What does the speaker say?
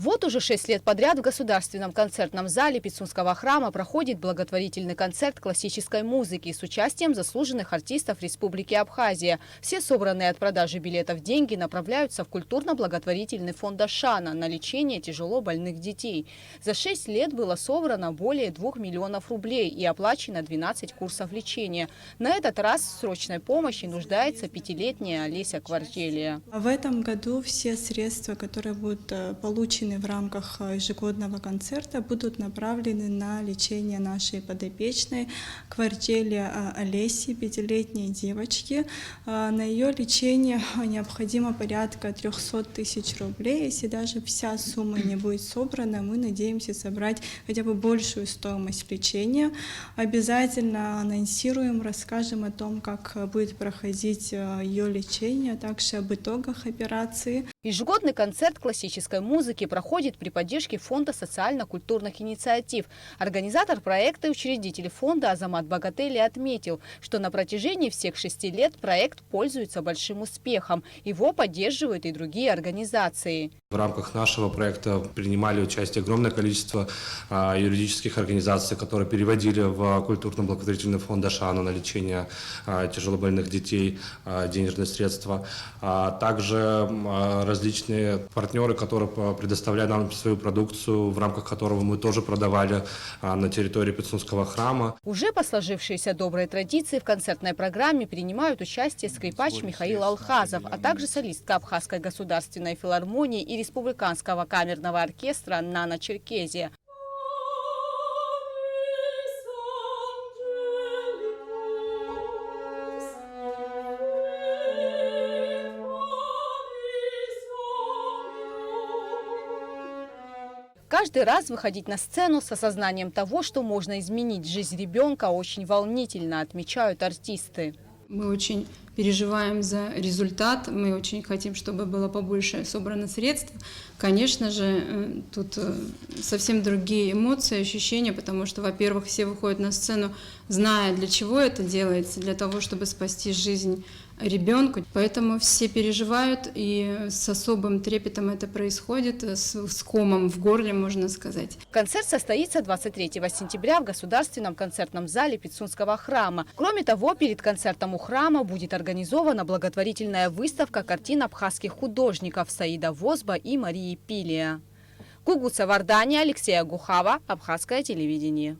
Вот уже 6 лет подряд в Государственном концертном зале Пицунского храма проходит благотворительный концерт классической музыки с участием заслуженных артистов Республики Абхазия. Все собранные от продажи билетов деньги направляются в культурно-благотворительный фонд Ашана на лечение тяжело больных детей. За 6 лет было собрано более 2 миллионов рублей и оплачено 12 курсов лечения. На этот раз в срочной помощи нуждается 5-летняя Олеся Квартелия. В этом году все средства, которые будут получены в рамках ежегодного концерта, будут направлены на лечение нашей подопечной Квартелии Олеси, 5-летней девочки. На ее лечение необходимо порядка 300 тысяч рублей. Если даже вся сумма не будет собрана, мы надеемся собрать хотя бы большую стоимость лечения. Обязательно анонсируем, расскажем о том, как будет проходить ее лечение, а также об итогах операции. Ежегодный концерт классической музыки проходит при поддержке Фонда социально-культурных инициатив. Организатор проекта и учредитель фонда Азамат Багатели отметил, что на протяжении всех 6 лет проект пользуется большим успехом. Его поддерживают и другие организации. В рамках нашего проекта принимали участие огромное количество юридических организаций, которые переводили в культурно-благотворительный фонд Ашана на лечение тяжелобольных детей денежные средства. Также различные партнеры, которые предоставляют нам свою продукцию, в рамках которого мы тоже продавали на территории Пицунского храма. Уже по сложившейся доброй традиции в концертной программе принимают участие скрипач Михаил Алхазов, а также солистка Абхазской государственной филармонии и Республиканского камерного оркестра «Нана Черкезия». Каждый раз выходить на сцену с осознанием того, что можно изменить жизнь ребенка, очень волнительно, отмечают артисты. Мы очень переживаем за результат, мы очень хотим, чтобы было побольше собрано средств. Конечно же, тут совсем другие эмоции, ощущения, потому что, во-первых, все выходят на сцену, зная, для чего это делается, для того, чтобы спасти жизнь ребенку. Поэтому все переживают, и с особым трепетом это происходит, с комом в горле, можно сказать. Концерт состоится 23 сентября в Государственном концертном зале Пицунского храма. Кроме того, перед концертом у храма будет организована благотворительная выставка картин абхазских художников Саида Возба и Марии Пилия. Гугуца Вардания, Алексея Гухава, Абхазское телевидение.